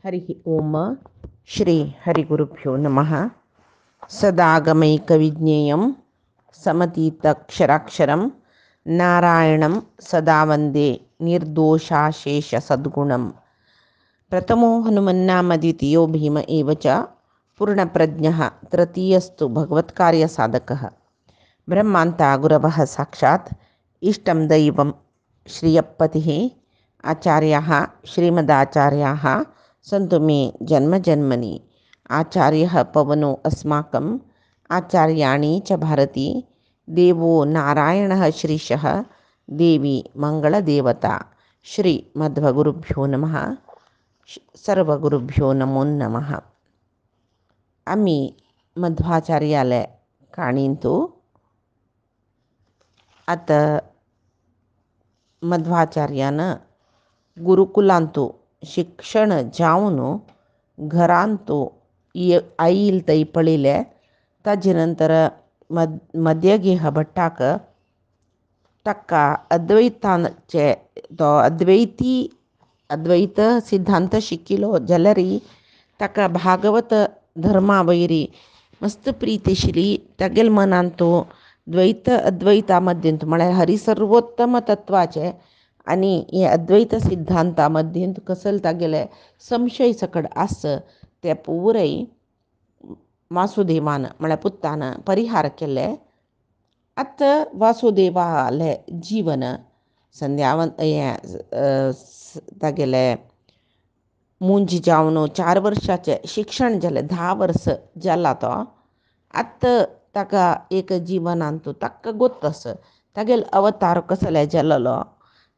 हरि ओम श्री हरिगुरुभ्यो नमः। सदागमैकविज्ञेयं समतीतक्षराक्षरं नारायणं सदा वन्दे निर्दोषाशेषसद्गुणं। प्रथमो हनुमन्नाम द्वितीयो भीम एव च पूर्णप्रज्ञः तृतीयस्तु भगवत्कार्यसाधकः। ब्रह्मान्ता गुरवः साक्षात् इष्टं दैवं श्रियपतिः आचार्याः श्रीमदाचार्याः सन्तु मे जन्मजन्मनि। आचार्यः पवनो अस्माकम् आचार्याणि च भारती देवो नारायणः श्रीशः देवी मंगलदेवता। श्री मध्वगुरुभ्यो नमः। सर्वगुरुभ्यो नमो नमः. आम्ही मध्वाचार्यालय काणींतू आता मध्वाचार्यानं गुरुकुलांतू शिक्षण जावन घरांतू आईल तई पळिले ताजे नंतर मध्यगेह भट्टाक तक्का अद्वैताचे तो अद्वैत सिद्धांत शिकिलो जलरी ताका भागवत धर्मा वैरी मस्त प्रीतीशिली तागेल मनांतू द्वैत अद्वैतामध्यंतू म्हळ्यार हरिसर्वोत्तम तत्वाचे आणि हे अद्वैत सिद्धांतामध्ये कसल तागेले संशय सकड आस ते पुरय वासुदेवान म्हळ्यार पुत्तान परिहार केले. आतां वासुदेवाले जीवन संध्यावंत तागेले मुंज जावन 4 वर्साचे शिक्षण जालें 10 वर्स जाला तो. आतां ताका एक जिवनांतू ताका गोत्तस तागेले अवतार कसले जाल्लो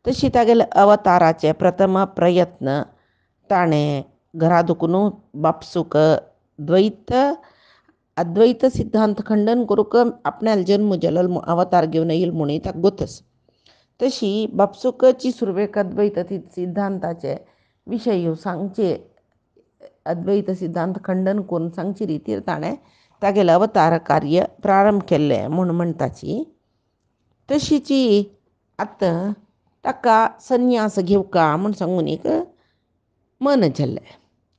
तशी तागेले अवताराचे प्रथम प्रयत्न ताणें घरा दुखून बापसूक अद्वैत सिद्धांत खंडन करूक आपणाल जन्म जालो अवतार घेवन येईल म्हणून ताका गोतस. तशी बापसूकची सुरवेक अद्वैत सिद्धांताचे विशय सांगचे अद्वैत सिद्धांत खंडन करून सांगचे रितीर ताणें तागेले अवतार कार्य प्रारंभ केल्लें म्हूण म्हणटाची. तशीची आतां ताका संन्यास घेवका म्हूण सांगून एक मन जाल्लें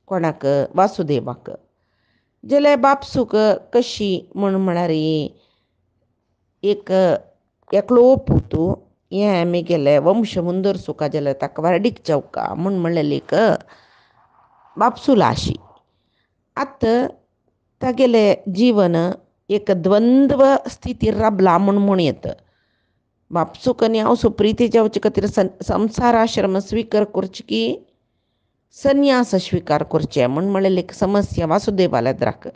कोणाक वासुदेवाक. जाल्यार बापसूक कशी म्हळ्यार एक एकलो पुतू हें म्हगेलें वंश मुंदर सुका जाल्यार ताका वारडीक जावका म्हूण म्हणलेलीक बापसूला आशी. आतां तागेलें जीवन एक द्वंद्व स्थितीर राबला म्हूण येता. बापसूक आनी हांव सुप्रिती जावचे खातीर संवसाराश्रम स्विकार करचे की संन्यास स्विकार करचे म्हूण म्हणलेली एक समस्या वासुदेवाल्या द्राक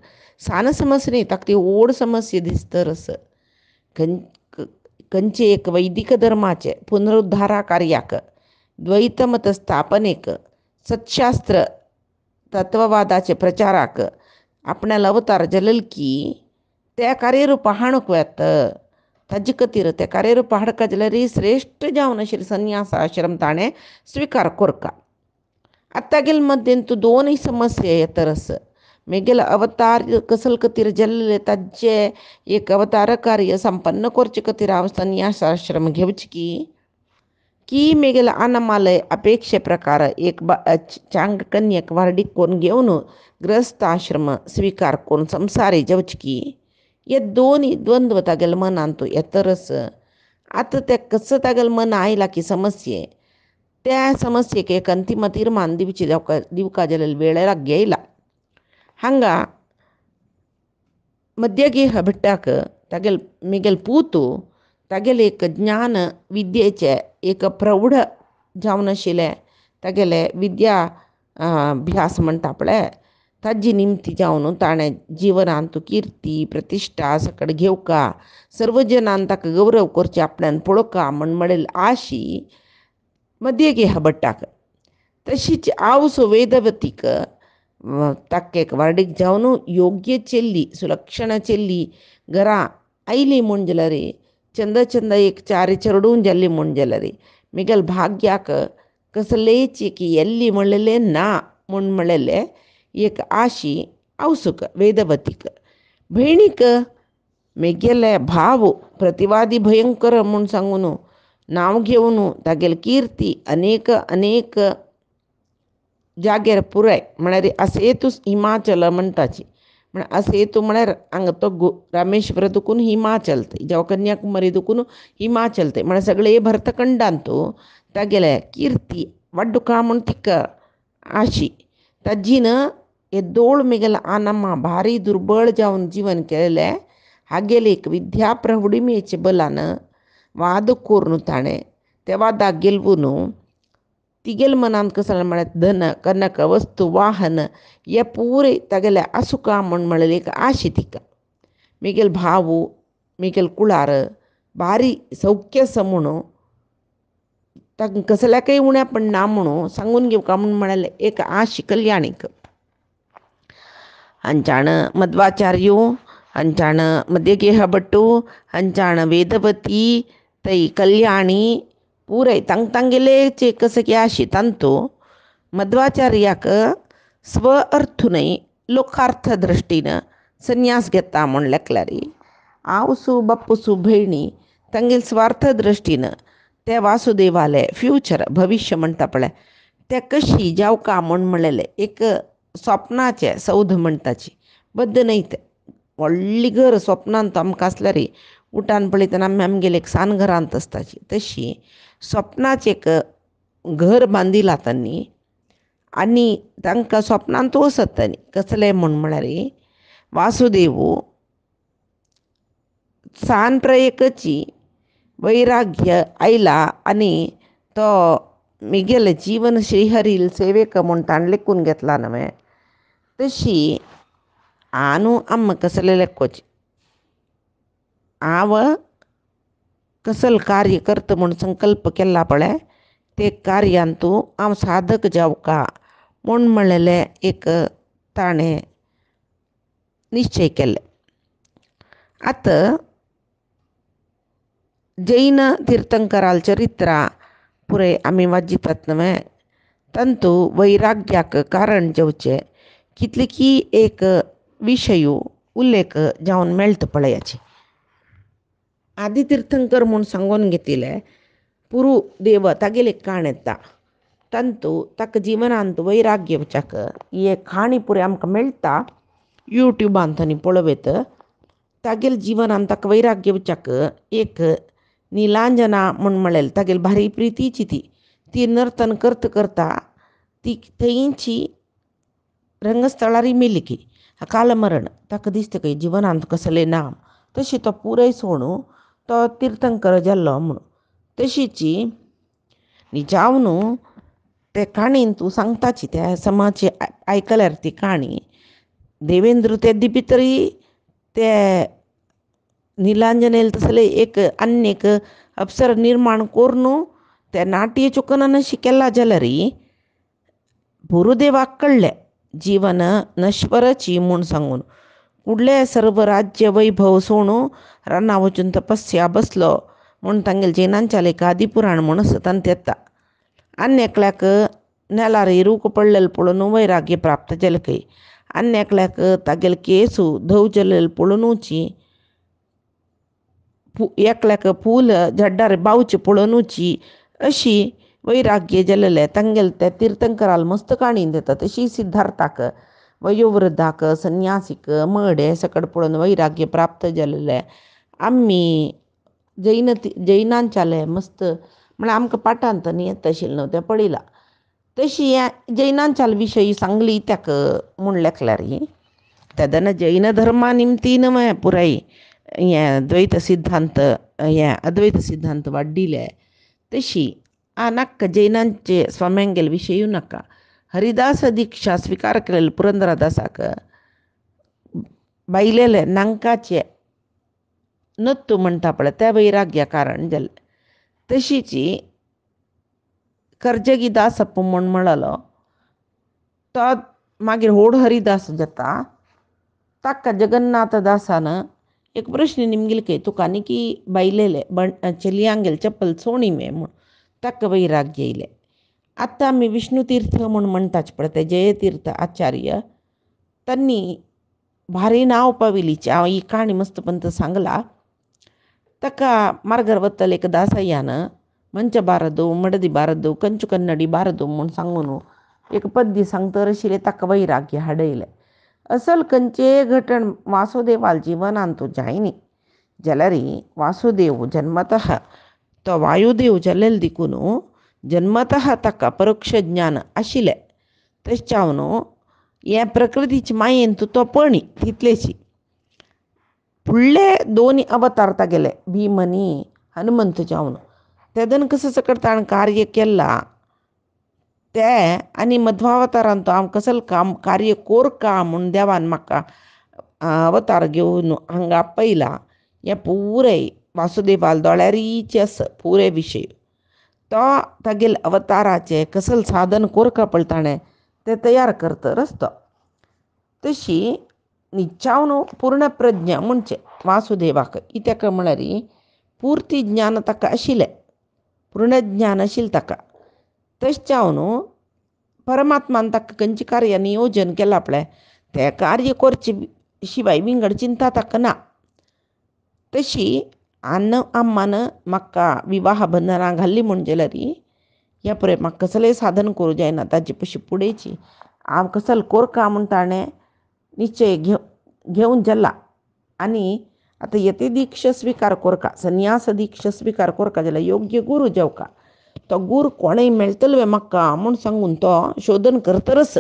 सान समस्या न्ही ताका ती व्हड समस्या दिसतरस. खंयचे एक वैदीक धर्माचे पुनरुद्धारा कार्याक द्वैत मत स्थापनेक सत्शास्त्र तत्ववादाचे प्रचाराक आपणाल अवतार जालेल की त्या कार्यरूप हाडूंक वेता. ताजे खातीर ते कार्यरूप हाडका जाल्यार श्रेश्ठ जावन आशिल्ले संन्यास आश्रम ताणें स्विकार करका. आतां तागेले मध्येंतू दोनूय समस्या येतरस. म्हगेलो अवतार कसल खातीर जाल्ले ताजे एक अवतार कार्य संपन्न करचे खातीर हांव संन्यास आश्रम घेवचे की म्हगेलो अनामालय अपेक्षे प्रकार एक चांग कन्येक वारडीक करून घेवन ग्रस्त आश्रम स्विकार करून संवसारी जावचे की हे दोनूय द्वंद्व तागेले मनांतू येतरस. आतां ते कसो तागेले मन आयला की समस्ये त्या समस्येक एक अंतिम तीर्मान दिवका जाल्यार वेळ लागला. हांगा मध्यगेह भट्टाक म्हगेलो पुतू तागेले एक ज्ञान विद्येचे एक प्रौढ जावन आशिल्लें तागेले विद्या अभ्यास म्हणटा पळय ताजी निमती जावन ताणें जिवनांत किर्ती प्रतिश्ठा सकट घेवका सर्व जनान ताका गौरव करचे आपल्यान पळोवका म्हूण म्हणलेली आशी मध्यगेह भट्टाक. तशीच आवसो वेदवतीक ताका एक वारडीक जावन योग्य चेल्ली सुलक्षण चेल्ली घरा आयली म्हूण जाल्यार चंद एक 4 चेडूं जाल्ली म्हूण जाल्यार म्हगेल्या भाग्याक कसलेच एक येल्ली म्हणलेलें ना म्हूण म्हणलेलें एक आशी आवसूक वेदवतीक. भयणीक म्हगेले भाव प्रतिवादी भयंकर म्हूण सांगून नांव घेवन तागेली किर्ती अनेक जाग्यार पुराय म्हळ्यार असे तू हिमाचल म्हणटाची म्हण असे तू म्हळ्यार हांगा तो रामेश्वर दुखून हिमाचल जेव्हा कन्याकुमारी दुखून हिमाचल म्हळ्यार सगळे भरतखंडांतू तागेले कीर्ती वड्डुका म्हूण तिका आशी ताजीन हे दोळ मिगेल आनम्मा भारी दुर्बळ जावन जीवन केलेले हागेले एक विद्या प्रौढिमेचे बलान वाद कोरून ताणें त्या वादाक गेलवून तिगेल मनांत कसं म्हळ्यार धन कनक वस्तू वाहन हे पुरे तागेले आसुका म्हूण म्हळेले एक आशी तिका मिगेल भावू मिगेल कुळार भारी सौख्य म्हणून ताका कसल्याकय उण्या पडना म्हणून सांगून घेवका म्हूण म्हळेले एक आशी कल्याणीक हंचाण मध्वाचार्यो हंचाण मध्यगेह भट्टू हंचाण वेदवती तई कल्याणी पुरय तांगेलेचे कसं की आशी तांतू मध्वाचार्याक स्व अर्थूनय लोकार्थ दृश्टीन संन्यास घेता म्हूण लेखल्यारी आवसू बापूसू भयणी तांगेल स्वार्थ दृश्टीन ते वासुदेवाले फ्युचर भविष्य म्हणटा पळय ते कशी जावका म्हूण म्हणलेले एक स्वप्नाचे सौध म्हणटाची बद्द न्हय ते व्हडली घर स्वप्नांत आमकां आसल्यार उठान पळयतना आमगेले एक सान घरांत आसताची तशी स्वप्नाचें एक घर बांदिलां तांणी आनी तांकां स्वप्नांत वसत तांणी कसलें म्हूण म्हळ्यार वासुदेव सान प्रयेकची वैराग्य आयला आनी तो मिगेले जीवन श्रीहरील सेवेक म्हूण ताणें लेखून घेतला न्हय तशी आनू आम्म कसले लेखोची हांव कसल कार्य करता म्हूण संकल्प केला पळय ते कार्यांतू हांव साधक जावका म्हूण म्हणलेले एक ताणें निश्चय केले. आतां जैन तीर्थंकराल चरित्रा पुरे आमी वाचितात न्हय तांतू वैराग्याक कारण जेवचे कितले की एक विशय उल्लेख जावन मेळटा पळयाची आदी तीर्थंकर म्हूण सांगून घेतिले पुरू देव तागेले काण येता तांतू ताका जिवनांत वैराग्य येवच्याक ही काणी पुरे आमकां मेळटा यूट्यूबांत आनी पळोवेत तागेले जिवनांत ताका वैराग्य येवच्याक एक निलांजना म्हूण म्हळेलें तागेली भारी प्रितीची ती नर्तन करता करता ती थंयची रंगस्थळार मेली की काल मरण ताका दिसता की जिवनांत कसलें ना तशी तो पुरय सोडून तो तीर्थंकर जाल्लो म्हणून तशीची जावन ते काणयेन तूं सांगताची त्या समाची आयकल्यार ती काणी देवेंद्र तेदे भितरय ते निलांजनेल तसले एक अन्य अप्सर निर्माण करून ते नाट्य चुकन अशी केला जाल्यार गुरुदेवाक कळ्ळें जीवन नश्वरची म्हूण सांगून फुडले सर्व राज्य वैभव सोडून रानां वचून तपस्या बसलो म्हूण तांगेले जैनांच्या एक आदिपुराण म्हूण तांत येता आनी एकल्याक नेलार इरूक पडलेले पळोवन वैराग्य प्राप्त जालें खंय आनी एकल्याक तागेले केसू धव जाल्लेले पळोवनूची एकल्याक फूल झड्डार बावचे पळोवनूची अशी वैराग्य जाल्लेले तांगेले ते तीर्थंकराल मस्त काणी दिता तशी सिद्धार्थाक वयोवृद्धाक संन्यासीक मड हे सकट पळोवन वैराग्य प्राप्त जाल्लेले आमी जैनांच्याले मस्त म्हळ्यार आमकां पाठांत न्ही येता आशिल्लें न्हू तें पळयलां तशी जैनांच्याल विशयी सांगली त्याक म्हूण लेखल्यार तेदना जैन धर्मा निमतीन पुराय हें द्वैत सिद्धांत हें अद्वैत सिद्धांत वाडिल्ले तशी नाका जैनांचे स्वाम्यांगेले विशयू नाका हरिदास दिक्षा स्विकार केलेले पुरंदरदासाक बायलेले नांकाचे नत्तू म्हणटा पळय त्या वैराग्या कारण जालें तशीची कर्जगी दासप्प म्हूण म्हणलो तो मागीर व्हड हरिदास जाता ताका जगन्नाथ दासान एक प्रश्न निमगेले खंय तुका न्ही की बायलेले चलयांगेले चप्पल सोणी मे म्हूण ताका वैराग्य येयलें आतां आमी विष्णू तीर्थ म्हूण म्हणटाचे पळय ते जयतीर्थ आचार्य तांणी भारी नांव पाविलीची हांव ही काणी मस्त पंत सांगला ताका मार्गर वतल एक दासಯ್ಯನ ಮಂಚ ಬಾರದು ಮಡದಿ ಬಾರದು ಕಂಚು ಕನ್ನಡಿ ಬಾರದು म्हूण सांगून एक पद्य सांगतर आशिल्लें ताका वैराग्य हाडयलें. असल खंयचेय घटण वासुदेवाल जिवनांत जायनी जाल्यार वासुदेव जन्मतः तो वायुदेव जाल्ले देखून जन्मतः ताका परोक्ष ज्ञान आशिल्लें. तशें जावन हे प्रकृतीचे मायेन तो पणी तितलेशी फुडले 2 अवतार तागेले भीम आनी हनुमंत जावन तेदन कसं सकट ताणें कार्य केलां ते आनी मध्वावतारांत हांव कसलं काम कार्य कोरका म्हूण देवान म्हाका अवतार घेवन हांगा आपयला हें पुराय वासुदेवाल दोळ्यारीचे आसा पुरे विशय. तो तागेले अवताराचे कसलं साधन कोरका पळय ताणें तें तयार करतर आसता. तशी निचावन पूर्ण प्रज्ञा म्हणचे वासुदेवाक कित्याक म्हळ्यार पुर्ती ज्ञान ताका आशिल्लें, पूर्ण ज्ञान आशिल्लें ताका. तशें जावन परमात्मान ताका खंयचें कार्य नियोजन केलां पळय तें कार्य करचे शिवाय विंगड चिंता ताका ना. तशी अम्मान म्हाका विवाह बंधनां घाल्ली म्हूण जाल्यार हें पळय म्हाका कसलेंय साधन करूं जायना ताजे पयशी फुडेंची हांव कसलो कोरका म्हूण ताणें निश्चय घेवन जाल्ला. आनी आतां यती दिक्षा स्विकार कोरका, संन्यास दिक्षा स्विकार कोरका जाल्यार योग्य गुरू जेवका. तो गुरू कोणेय मेळटलो म्हाका म्हूण सांगून तो शोधन करतरच.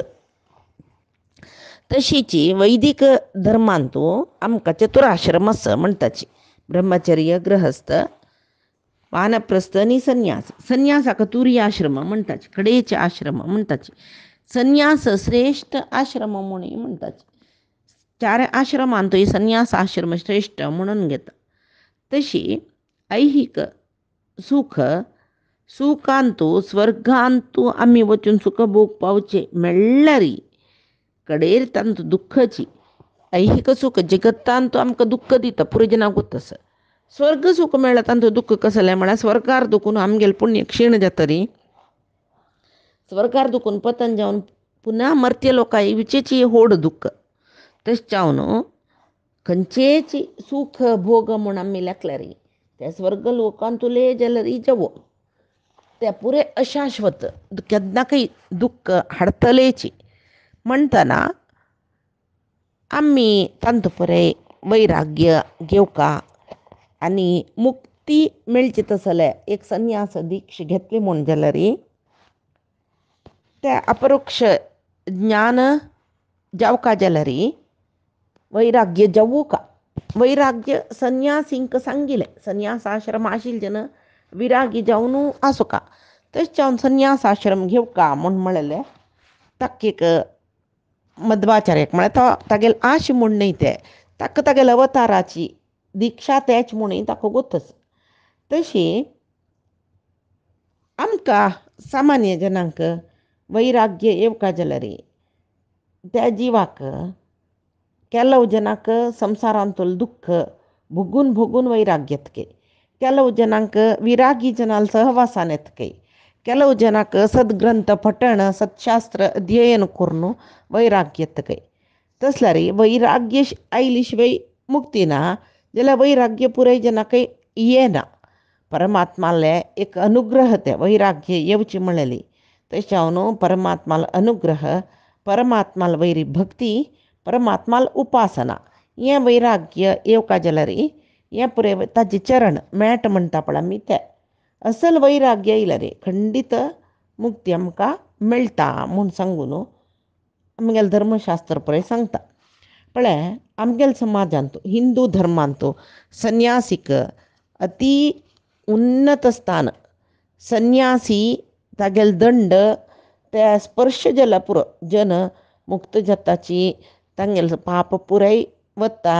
तशीच वैदीक धर्मांत आमकां चतुराश्रम आसा म्हणटाची ब्रह्मचर्य, गृहस्थ, वानप्रस्थ आनी संन्यास. संन्यासाक तुर्याश्रम म्हणटाचे, कडेचे आश्रम म्हणटाचे. संन्यास श्रेष्ठ आश्रम म्हणून म्हणटाचे. 4 आश्रमांत संन्यास आश्रम श्रेष्ठ म्हणून घेता. तशी ऐहिक सुख सुखांत स्वर्गांत आमी वचून सुख भोग पावचे म्हणल्यार कडेर तांत दुख्खाची. ऐहिक सुख जगतांत आमकां दुख्ख दिता पुरो जनाक आसा. स्वर्ग सुख मेळ्ळां तांत दुख्ख कसलें म्हळ्यार स्वर्गार दुखून आमगेलें पुण्य क्षीण जातरी स्वर्गार दुखून पतन जावन पुन्हा मर्त्य लोकां विचेची होड दुख्ख. तशें जावन खंयचेच सुख भोग म्हूण आमी लेखल्यार ते स्वर्ग लोकांत उलय जाल्यार जवो ते पुरे अशाश्वत केन्नाकय दुख्ख हाडतलेची म्हणटना आमी तांत परे वैराग्य घेवका आनी मुक्ती मेळची तसले एक संन्यास दिक्षा घेतली म्हूण जाल्यार ते अपरोक्ष ज्ञान जावका जाल्यार वैराग्य जावूका. वैराग्य संन्यासींक सांगिल्लें, संन्यास आश्रम आशिल्ले जन विरागी जावन आसोका. तशें जावन संन्यास आश्रम घेवका म्हूण म्हणलें ताका एक मध्वाचार्याक म्हळ्यार तो तागेले आश म्हूण न्हय ते ताका तागेले अवताराची दिक्षा तेच म्हणून ताका गोतस. तशी आमकां सामान्य जनांक वैराग्य येवका जाल्यार त्या जिवाक ಕೆಲವು ಜನಕ್ಕೆ ಸಂಸಾರಾಂತಲ್ ದುಃಖ ಭುಗುನ್ ಭುಗುನ್ ವೈರಾಗ್ಯತ್ಕೆ, ಕೆಲವು ಜನಕ್ಕೆ ವಿರಾಗಿ ಜನಾಲ್ ಸಹವಾಸಾನೆತ್ಕೆ, ಕೆಲವು ಜನಕ್ಕೆ सद्ग्रंथ पठण सत्शास्त्र अध्ययन करून वैराग्यत्के. तसल्यार वैराग्य आयले शिवाय मुक्ती ना जाल्यार वैराग्य पुराय जनाकय येना. परमात्माले एक अनुग्रह ते वैराग्य येवची म्हणलेली. तशें जावन परमात्माल अनुग्रह, परमात्माल वैरी भक्ती, परमात्माल उपासना हें वैराग्य येवका जाल्यार हें पुरे ताजे चरण मेळटा म्हणटा पळय आमी तें असल वैराग्य येयल्यार खंडीत मुक्ती आमकां मेळटा म्हूण सांगून आमगेलें धर्मशास्त्र पळय सांगता. पळय आमगेल्या समाजांत हिंदू धर्मांत संन्यासीक अती उन्नत स्थान. संन्यासी तागेले दंड ते स्पर्श जाला पुरो जन मुक्त जाताची, तांगेले पाप पुराय वता,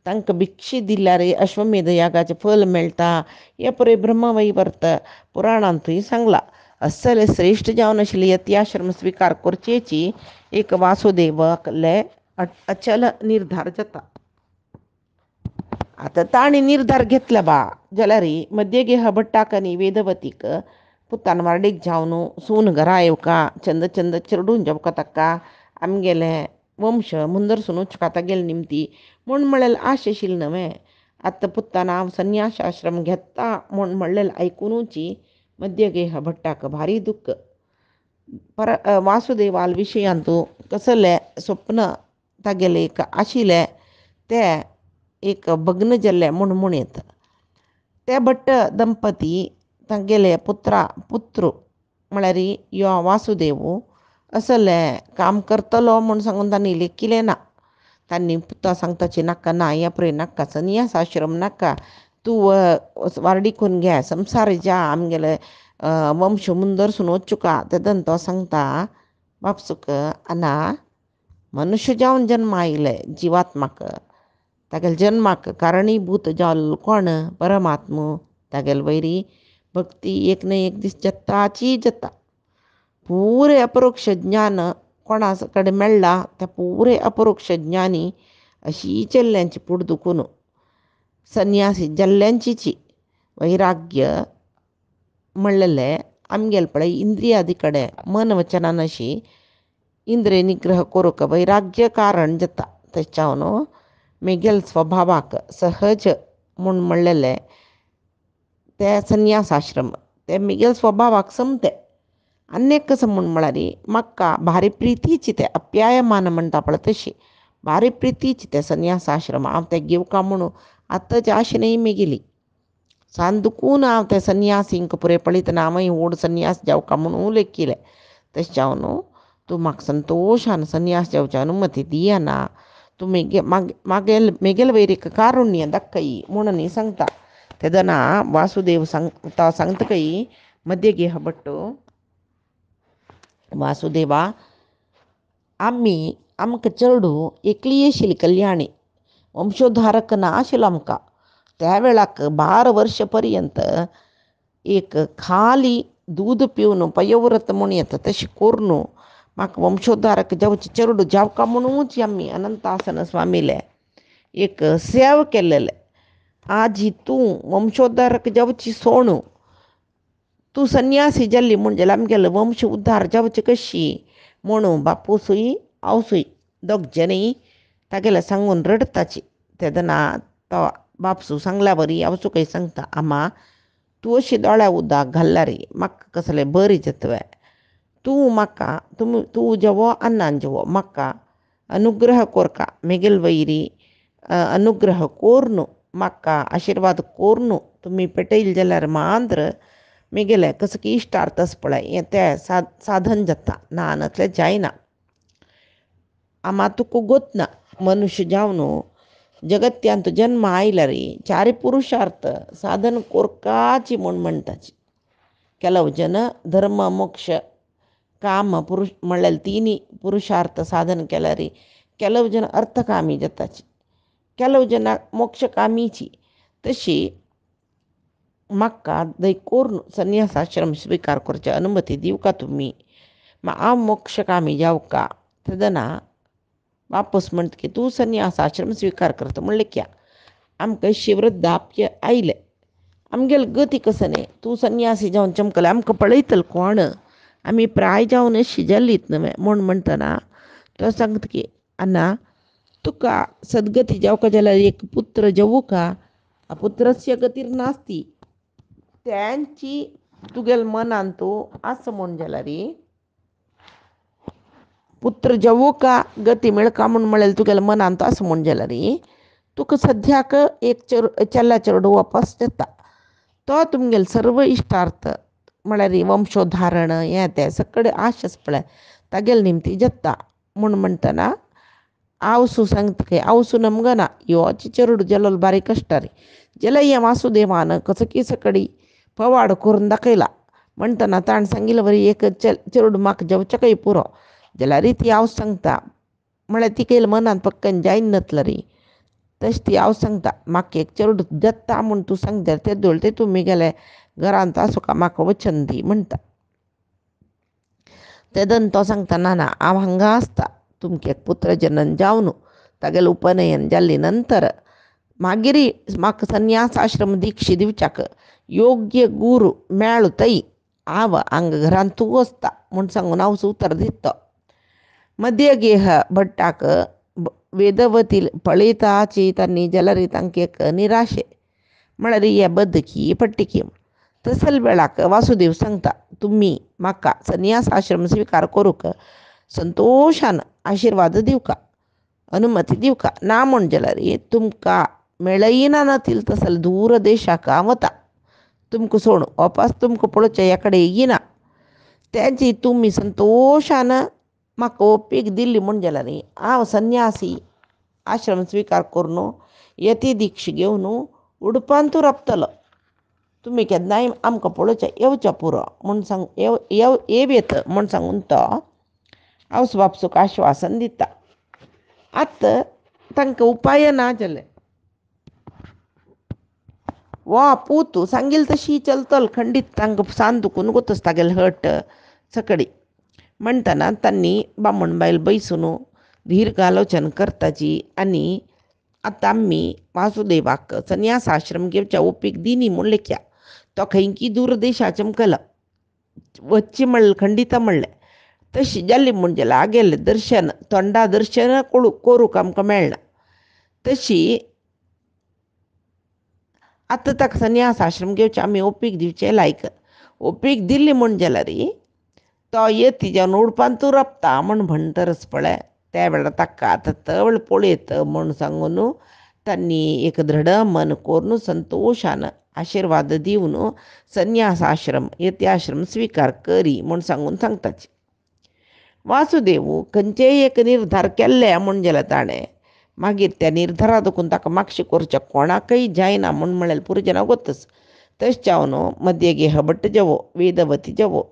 तांकां भिक्षा दिल्यार अश्वमेध यागाचें फल मेळटा हें पुराय ब्रह्मवैवर्त पुराणांतूय सांगलां. असले श्रेश्ठ जावन आशिल्ले यत्याश्रम स्विकार करचेची एक वासुदेवाकले अचल निर्धार जाता. आतां ताणी निर्धार घेतला बा जाल्यार मध्यगेह भट्टाक आनी वेदवतीक पुतान वाडीक जावन सून घरा येवका, चंद चंद चिरडून जेवका ताका आमगेले वंश मुंदरसून उचका तागेले निमती म्हूण म्हणलेलें आश आशिल्लें न्हय. आतां पुतान हांव संन्यास आश्रम घेता म्हूण म्हणलेलें आयकुनूच मध्यगेह भट्टाक भारी दुख्ख वासुदेवाल विशयांतू कसले स्वप्न तागेले एक आशिल्ले ते एक भग्न जाल्ले म्हूण म्हणीत. ते भट्ट दंपती तांगेले पुत्र म्हळ्यार यो वासुदेव असले काम करतलो म्हूण सांगून तांणी लेखिलें ना. तांणी पुता सांगताची नाका ना या पळय नाका संन्यास आश्रम नाका, तूं वारडीकून घे संवसार जा आमगेले वंश मुंदरसून वचुका. तेदन तो सांगता बापसूक आना मनुष्य जावन जन्म आयले जिवात्माक, तागेले जन्माक कारणीभूत जाल्लो कोण परमात्मा. तागेले वैरी भक्ती एक न एक दीस जत्ताची जाता. पुरे अपरोक्ष ज्ञान कोणा कडेन मेळ्ळा त्या पुरे अपरोक्ष ज्ञानी अशी चल्ल्यांची पुड दुखून संन्यासी जाल्ल्यांचीची वैराग्य म्हणलेले आमगेले पळय इंद्रियादी कडेन मन वचनान अशी इंद्रिय निग्रह करूंक वैराग्य कारण जाता. तेच्यावन मेगेल स्वभावाक सहज म्हूण म्हणलेले ते संन्यास आश्रम ते मेगेल स्वभावाक समते. आनीक कसं म्हूण म्हळ्यार म्हाका भारी प्रितीची ते अप्यायमान म्हणटा पळय तशी भारी प्रितीची ते संन्यास आश्रम. हांव ते घेवका म्हणून आतांच्या आशेनय मेगेली सान दुखून हांव ते संन्यासींक पुरे पळयतना हांवय व्हड संन्यास जावका म्हणून लेखिलें. तेच्यावन तूं म्हाका संतोशान संन्यास जावची अनुमती दियाना, तूं मेगेल वैरीक कारुण्य दाखय म्हणून सांगता. तेदना वासुदेव सांगतकय मध्य गेह भट्टो वासुदेवा आमकां चेडू एकली आशिल्ली कल्याणी वंशोद्धारक ना आशिल्लो आमकां. त्या वेळाक 12 वर्ष पर्यंत एक खाली दूद पिवन पयव्रत म्हूण येता तशें करून म्हाका वंशोद्धारक जावचे चेडू जावका म्हणूच आमी अनंतासन स्वामीले एक सेव केल्लेले. आज तूं वंशोद्धारक जावची सोण तूं संन्यासी जाल्ली म्हणजे आमगेलो वंश उद्धार जावचे कशी म्हणून बापूसूय आवसूय दोग जनीय तागेले सांगून रडताची. तेदना तो बापसू सांगल्या बरी आवसूकय सांगता आमा तूं अशी दोळ्या उदक घाल्ला रे म्हाका कसलें बरी जातवें. तूं जेवो अन्नान जेवो म्हाका अनुग्रह कोरका मेगेल वैरी अनुग्रह कोरून म्हाका आशिर्वाद कोरून तुमी पेटयल जाल्यार मांद्र मेगेले कसं की इश्टार्थ पळय हें तें साधन जाता नानतलें जायना. आमा तुका गोतना मनुष्य जावन जगत्यांत जन्म आयला रे चारी पुरुषार्थ साधन कोरकाची म्हूण म्हणटाची. ಕೆಲವು जन धर्म मोक्ष काम म्हणल्यार तिनी पुरुषार्थ साधन केल्यार ಕೆಲವು जन अर्थकामी जाताची, ಕೆಲವು जन मोक्षकामीची. तशी म्हाका दय करून संन्यासाश्रम स्विकार करची अनुमती दिवका तुमी. हांव मोक्षकामी जावका. तेदना वापस म्हणटा की तूं संन्यासाश्रम स्विकार करता म्हणलें क्या आमकां शिवृद्धाप्य आयलें आमगेले गती कसं न्ही. तूं संन्यासी जावन चमकलें आमकां पळयतलो कोण आमी प्राय जावन अशी जाल्लीत न्हय म्हूण म्हणटना तो सांगता की आना तुका सद्गती जावका जाल्यार एक पुत्र जावूका. पुत्रस्य गतीर नास्ती त्यांची तुगेल मनान तूं आसा म्हूण जाल्यार पुत्र जावूका गती मेळका म्हूण म्हळ्यार तुगेल्या मनान तूं आसा म्हूण जाल्यार तुका सद्याक एक चेल्ला चेडू वापस जाता. तो तुमगेले सर्व इश्टार्थ म्हळ्यार वंशोद्धारण हें तें सगळें आशास पळय तागेले निमती जाता म्हूण म्हणटना आवसू सांगता की आवसू नमगना योची चेडू जालो बारीक आसता रे जाल्यार हें वासुदेवान कसं की सकडी पवाड करून दाखयला म्हणटना ताणें सांगिल्लें बरी एक चेडू म्हाका जेवचेकय पुरो जाल्यार ती हांव सांगता म्हळ्यार तिकेल मनान पक्कन जायन नतलो रे. तशें ती हांव सांगता म्हाका एक चेडू जाता म्हूण तूं सांग जाल्यार ते दोळ ते तुमी गेले घरांत आसुका म्हाका वचन दी म्हणटा. तेदन तो सांगता ना ना हांव हांगा आसता. तुमकां एक पुत्र जनन जावन तागेलें उपनयन जाल्ले नंतर मागीर म्हाका संन्यास आश्रम दिक्षा दिवच्याक योग्य गुरू मेळ्ळो थंय हांव हांगा घरांत तूं वचता म्हूण सांगून हांव उतर दिता. मध्य गेह भट्टाक वेदवती पळयताची तांणी जाल्यार तांकां एक निराशे म्हळ्यार हे बदकी पट्टिकी तसल वेळाक वासुदेव सांगता, तुम्ही म्हाका संन्यास आश्रम स्वीकार करूक संतोषान आशीर्वाद दिवका, अनुमती दिवका ना म्हणजेला रे तुमका मेळयना नतील तसल दूर देशाक वता, तुमक सोड वापस तुमक पळोवच्या याकडे येना, त्याची तुम्ही संतोषान म्हाका ओप्पीक दिल्ली म्हणजेला रे हांव संन्यासी आश्रम स्वीकार करून यती दीक्ष घेवन उडपांतू रपतलो, तुम्ही केन्नाय आमकां पळोवच्या येवच्या पुरो म्हूण सांग येत म्हूण सांगून तो हांव बापसूक आश्वासन दिता. आतां तांकां उपाय ना जाले. वा पूत सांगील तशी चलतल खंडीत तांकां सान दुखून वतच तागेले हट सकडी म्हणटना तांणी बामणबायल बैसून दीर्घ आलोचन करताची आनी आतां आमी वासुदेवाक संन्यास आश्रम घेवच्या ओपीक दिनी म्हूण लेख्या. तो खंयकी दूर देशाचें मुखाला वच्ची म्हणलें खंडिता म्हणलें. तशी जाल्ली म्हणजे आगेलें दर्शन तोंडा दर्शन करूंक आमकां मेळना. तशी आतां ताका संन्यास आश्रम घेवचें आमी ओपीक दिवचें लायक. ओपीक दिल्ली म्हणजे रे तो येती जावन उडपान तूं रपता म्हूण म्हणटरच पळय, त्या वेळार ताका आतां तवळ पळयत म्हूण सांगून तांणी एक दृढ मन करून संतोशान आशीर्वाद दिवन संन्यास आश्रम यती आश्रम स्वीकार करी म्हूण सांगून सांगताची. वासुदेव खंयचेय एक निर्धार केल्ले म्हणजे ताणें मागीर त्या निर्धारा देखून ताका मागशें करचें कोणाकय जायना म्हूण म्हळ्यार पुरजना वतच. तशें जावन मध्य गेहभट्ट जेवो वेदवती जेवो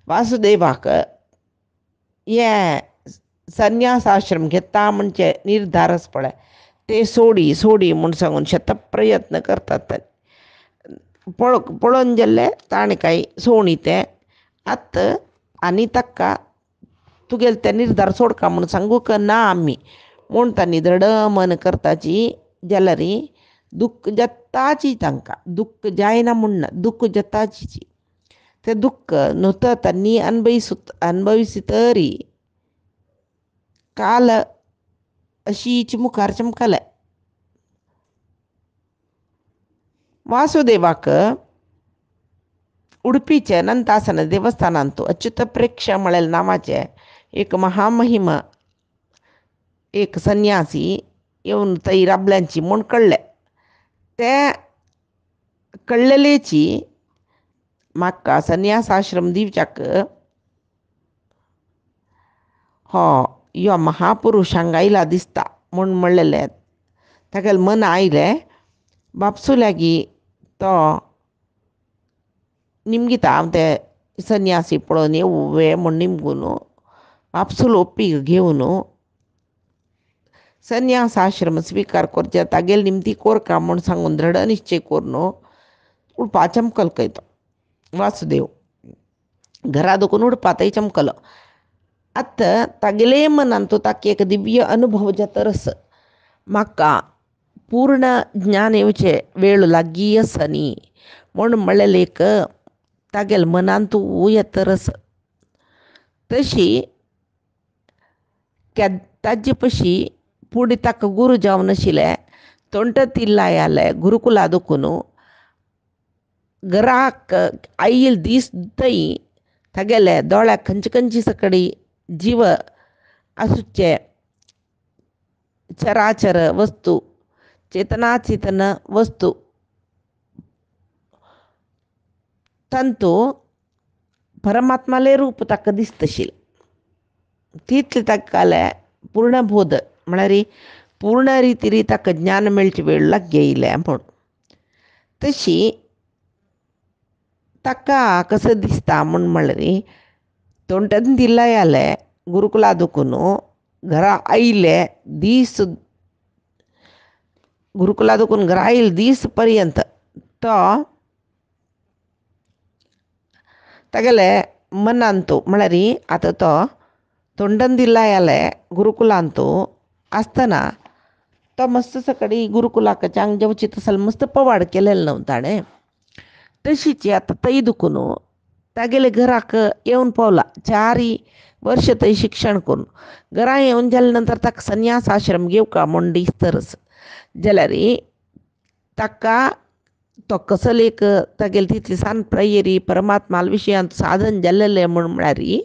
वासुदेवाक हे संन्यास आश्रम घेता म्हणजे निर्धारच पळय ते सोडी म्हूण सांगून शतप्रयत्न करतात. पळोवन गेल्ले ताणें कांय सोवणी तें आतां आनी ताका तुगेले तें निर्धार सोडका म्हूण सांगूक ना आमी म्हूण तांणी दृढ मन करताची जाल्यार दुख्ख जाताची तांकां दुख्ख जायना म्हूण ना दुख्ख जाताची. तें दुख्ख न्हू तांणी अनुभविसतरी काल अशीच मुखार चमकले. वासुदेवाक उडपीचे अनंतासन देवस्थानांत अच्युत प्रेक्ष म्हळेल नांवाचे एक महामहिमा एक संन्यासी येवन थंय राबल्यांची म्हूण कळ्ळें. ते कळ्ळेलेची म्हाका संन्यास आश्रम दिवच्याक यो महापुरुश हांगा आयला दिसता म्हूण म्हणलेलें. तागेलें मन आयलें. बापसू लागीं तो निमगीता हांव ते संन्यासी पळोवन येवं म्हूण निमगून बापसूल ओप्पीक घेवन संन्यास आश्रम स्वीकार करचे तागेले निमती कोरका म्हूण सांगून दृढ निश्चय करून उडपा चमकल खंय तो वासुदेव घरा दुखून उडपातय चमकलो. आतां तागेले मनांत ताका एक दिव्य अनुभव जातरस म्हाका पूर्ण ज्ञान येवचे वेळ लागीं आसा न्ही म्हूण म्हणलें एक तागेले मनांत येतरस. तशी ताजे पशी फुडें ताका गुरू जावन आशिल्ले तोंट तिल्लाय जाले गुरुकुला दुखून घराक आयिल्ले दीस थंय तागेले दोळ्याक खंयचे खंयचे सकडी जीव आसुचे चराचर वस्तू चेतन वस्तू तंतू परमात्माले रूप ताका दिसतशिल्लें. तितले ताका जालें पूर्ण बोध म्हळ्यार पूर्ण रितीन ताका ज्ञान मेळचे वेळ लागीं येयलें म्हूण. तशी ताका कसो दिसता म्हूण म्हळ्यार तोंडान दिल्ला जालें गुरुकुला दुखून घरा आयिल्ले दीस गुरुकुला दुखून घरा आयिल्ले दीस पर्यंत तो तागेले मनांत म्हळ्यार आतां तो तोंडान दिल्ला जालें गुरुकुलांत आसतना तो मस्त सकडी गुरुकुलाक चांग जेवची तसल मस्त पवाड केलेलो न्हू ताणें. तशीच आतां थंय दुखून तागेले घराक येवन पावला 4 वर्स थंय शिक्षण करून घरा येवन जाले नंतर ताका संन्यास आश्रम घेवका म्हूण दिसतरच जाल्यार ताका तो कसं लेख तागेल तितली सान प्रयेरी परमात्माल विशयांत साधन जाल्लेलें म्हूण म्हळ्यारी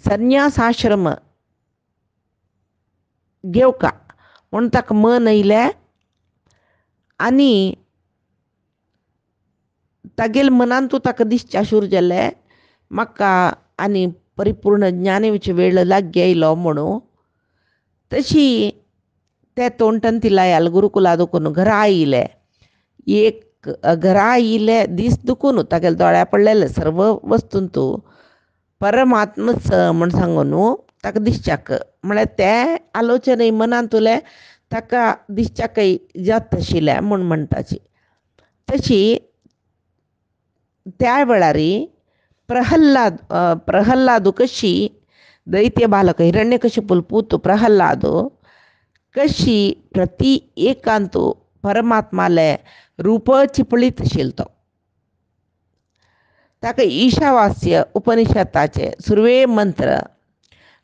संन्यासाश्रम घेवका म्हूण ताका मन येयलें आनी तागेल मनांतू ताका दिसचें आसूर जालें म्हाका आनी परिपूर्ण ज्ञानेची वेळ लागी येयलो म्हणून तशी ते तोंडान ती लायाल गुरुकुला दुखून घरा आयिल्ले एक घरा आयिल्ले दीस दुखून तागेले दोळ्या पडलेले सर्व वस्तूंतू परमात्मच म्हण सांगून ताका दिसच्याक म्हळ्यार ते आलोचने मनांतुले ताका दिसच्याकय जात आशिल्लें म्हूण म्हणटाची तशी त्या वेळारी प्रहल्लादू कशी दैत्य बालक हिरण्यकशिपूल पूत प्रहल्लादू कशी प्रति एकांतू परमात्माले रूप चिपळीत शिलतो ताका ईशावास्य उपनिषदाचे सुरवे मंत्र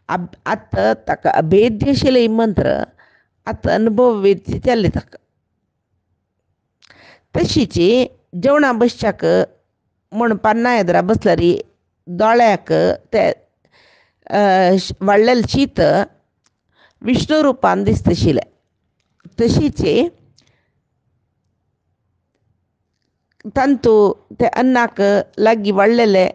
आत ताका अभेद्यशिले मंत्र आत अनुभव वेदची जाल्ले ताका तशीची जेवणा बसच्याक म्हण पान्ना येद्रा बसल्यारी दोळ्याक ते वाडलेलें शीत विष्णू रुपान दिसतशिलें तशीची तांतू ते अन्नाक लागीं वाडलेले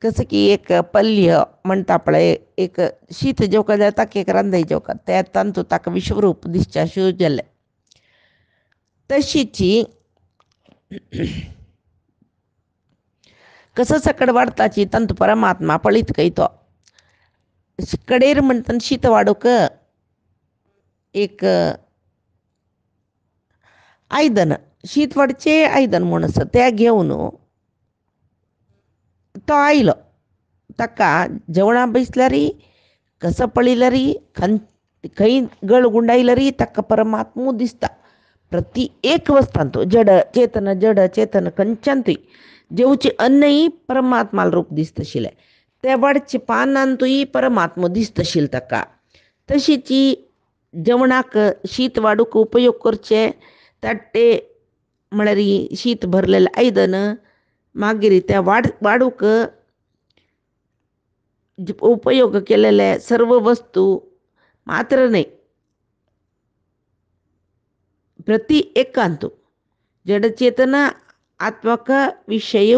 कसं की एक पल्य म्हणटा पळय एक शीत जेवका जाय ताका एक रांदय जेवका ते तांतू ताका विश्वरूप दिसचें आसूं जालें तशीची कसं सकड वाडताची तांतू परमात्मा पळीत खंय तो कडेर म्हणटा शीत वाडूक एक आयदन शीत वाडचें आयदन म्हूण आसा तें घेवन तो आयलो ताका जेवणा बसल्यारी कसं पळयल्यारी खंय गळ गुंडायल्यारी ताका परमात्मो दिसता प्रति एक वस्तांतू जड चेतन खंयच्यानूय जेवचें अन्नय परमात्माल रूप दिसतशिलें ते वाडचे पानांतूय परमात्मो दिसतशिलो ताका तशीची जेवणाक शीत वाडूक उपयोग करचे ताट्टे म्हळ्यार शीत भरलेलें आयदन मागीर त्या वाडूक उपयोग केलेले सर्व वस्तू मात्र न्हय प्रति एकांतू जडचेतना आत्मक विषय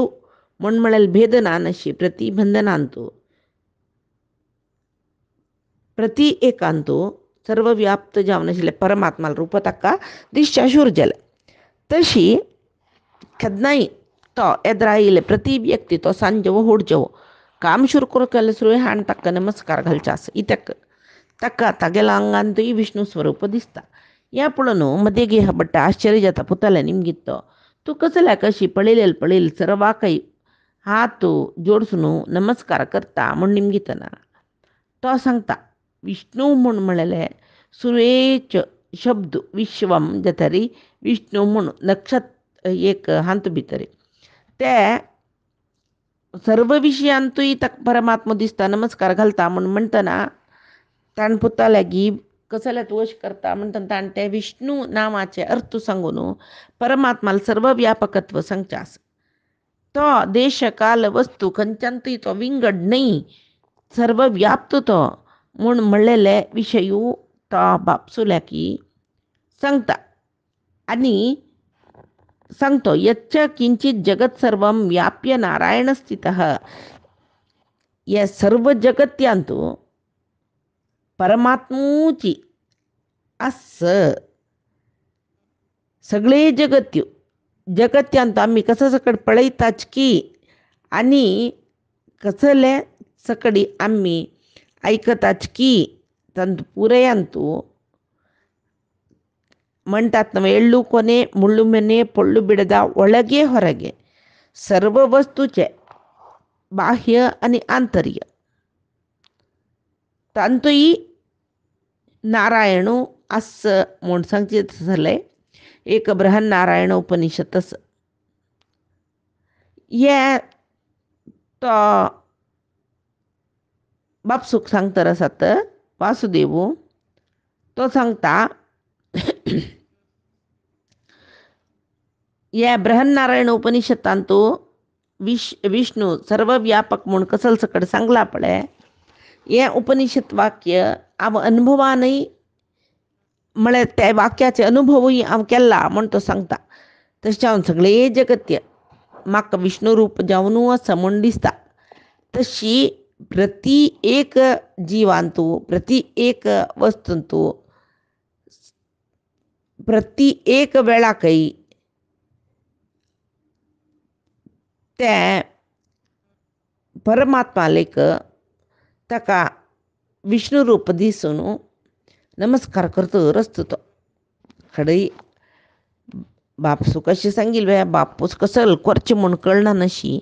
म्हूण म्हळ्यार भेदना नशी प्रतिबंधनांतू प्रति एकांतू सर्व व्याप्त जावन आशिल्लें परमात्माल रूप ताका दिसचें आसूर जालें तशी केन्नाय तो येद्रा येयले प्रति व्यक्ती तो सांजेवो होडचेवो काम सुरू करतले सुरवें हाण ताका नमस्कार घालचे आसा इत्याक ताका तागेल्या आंगांतूय विष्णू स्वरूप दिसता ह्या पळोवन मदें गे बट्टा आश्चर्य जाता पुताले निमगीत तो तूं कसल्या कशी पळयलें सर्वाकय हात जोडसून नमस्कार करता म्हूण निमगीतना तो सांगता विष्णू म्हूण म्हळेलें सुरेच शब्द विश्वम जातरी विष्णू म्हूण नक्षत्र एक हांत भितर ते सर्व विशयांतूय ताका परमात्मो दिसता नमस्कार घालता म्हूण म्हणटना ताणें पुताल्यागी कसल्याच वश करता म्हणटना ताणें ते विष्णू नांवाचे अर्थ सांगून परमात्माल सर्व व्यापकत्व सांगचें आसा तो देश काल वस्तू खंयच्यानूय तो विंगड न्हय सर्व व्याप्त तो म्हूण म्हणलेले विशयू तो बापसुल्याकी सांगता आनी सांगतो यच्च किंचित जगत सर्वं व्याप्य नारायण स्थितः या सर्व जगत्यांतू परमात्मूची आस सगळे जगत्यांत आमी कसं सकड पळयताच की आनी कसले सकडी आमी आयकताच की तांत पुरयांतू म्हणटात ನಾವು ಎಳ್ಳು ಕೊನೆ ಮುಳ್ಳು ಮೆನೆ ಪೊಳ್ಳು ಬಿಡದ ಒಳಗೆ ಹೊರಗೆ सर्व वस्तूचे बाह्य आणि आंतर्य तांतूय नारायणू आस म्हूण सांगचें जालें एक बृहन नारायण उपनिषद हे तो बापसूक सांगतर आसात वासुदेव तो सांगता या बृहन्नारायण उपनिषत्तान तो विष्णू सर्वव्यापक म्हणून कसल सकड सांगला पडे. हे उपनिषद वाक्य हांव अनुभवानय म्हळ्यार त्या वाक्याचे अनुभवूय हांव केला म्हण तो सांगता. तशें हांव सगळे जगत्य म्हाका विष्णू रूप जावनू आसा म्हण दिसता. तशी प्रति एक जिवांतू, प्रति एक वस्तूंतू, प्रति एक वेळाकय ते परमात्मा लेक ताका विष्णू रूप दिसून नमस्कार करतो रस्तो तो खडई बापसू कशें सांगिल्ले बापूस कसल करचें म्हूण कळना नशी,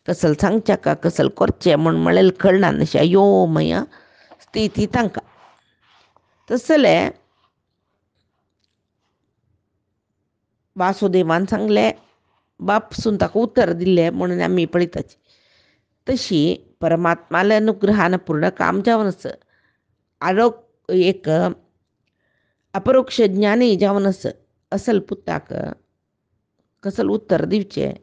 कसल सांगच्या का कसल करचें म्हूण म्हळें कळना नशी अयो मया स्थिती तांकां. तसले वासुदेवान सांगलें बापसून ताका उत्तर दिल्लें म्हणून आमी पळयताची. तशी परमात्माल्या अनुग्रहान पूर्ण काम जावनच एक अपरोक्ष ज्ञानी जावनच असल पुताक कसल उत्तर दिवचें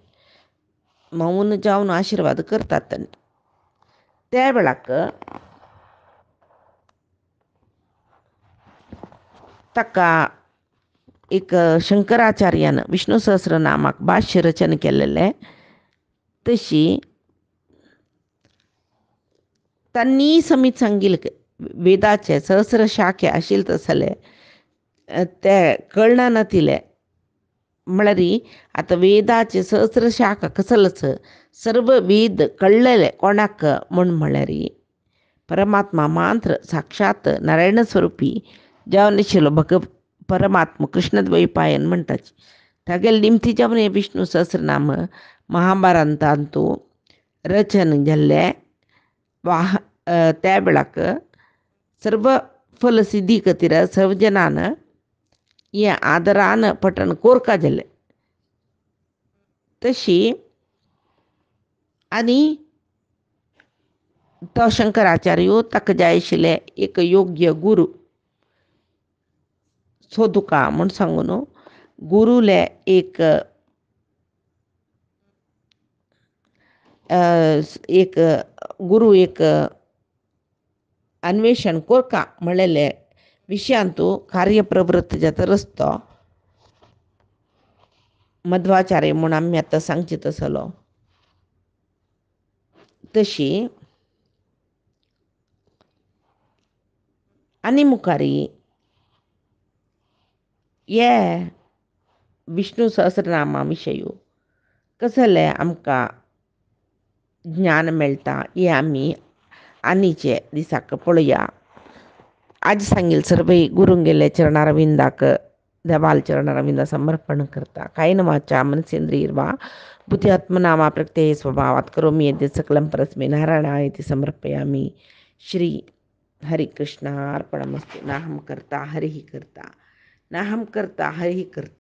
मौन जावन आशिर्वाद करतात. त्या वेळाक ताका एक शंकराचार्यान विष्णू सहस्रनामाक भाष्य रचन केलेलें. तशी तांणी समीत सांगिल्लें वेदाचे सहस्र शाखे आशिल्ले तसले ते कळना नातिले म्हळ्यार आतां वेदाचे सहस्र शाखा कसलच सर्व वेद कळलेले कोणाक म्हूण म्हळ्यार परमात्मा मात्र साक्षात नारायण स्वरूपी जावन आशिल्लो परमात्मा कृष्णद्वैपायन म्हणटाची. तागेले निमती जावन हे विष्णू सहस्रनाम महाभारतांतू रचन जाल्ले त्या वेळाक सर्व फल सिद्धी खातीर सर्व जनान हे आदरान पठण कोरका जालें. तशी आनी तो शंकराचार्य ताका जाय आशिल्ले एक योग्य गुरू सोदुका म्हूण सांगून गुरुले एक गुरू एक अन्वेषण कोरका म्हणलेले विशयांतू कार्यप्रवृत्त जाता रस्तो मध्वाचार्य म्हूण आमी आतां सांगचे तसलो. तशी आनी मुखारी हे विष्णू सहस्रनामा विशयी कसले आमकां ज्ञान मेळटा हे आमी आनीचे दिसाक पळोवया. आज सांगिल्ले सर्व गुरूंगेले चरणारविंदाक देवाल चरणारविंदा समर्पण करता. कायेन वाचा मनसेंद्रिय वा बुद्ध्यात्मना प्रत्यये स्वभावात् करोमि यद्यत् सकलं परस्मै नारायणायेति समर्पयामि. श्री हरिकृष्णार्पणमस्तु. नाहं कर्ता हरिः कर्ता, नाहं कर्ता हरिः कर्ता.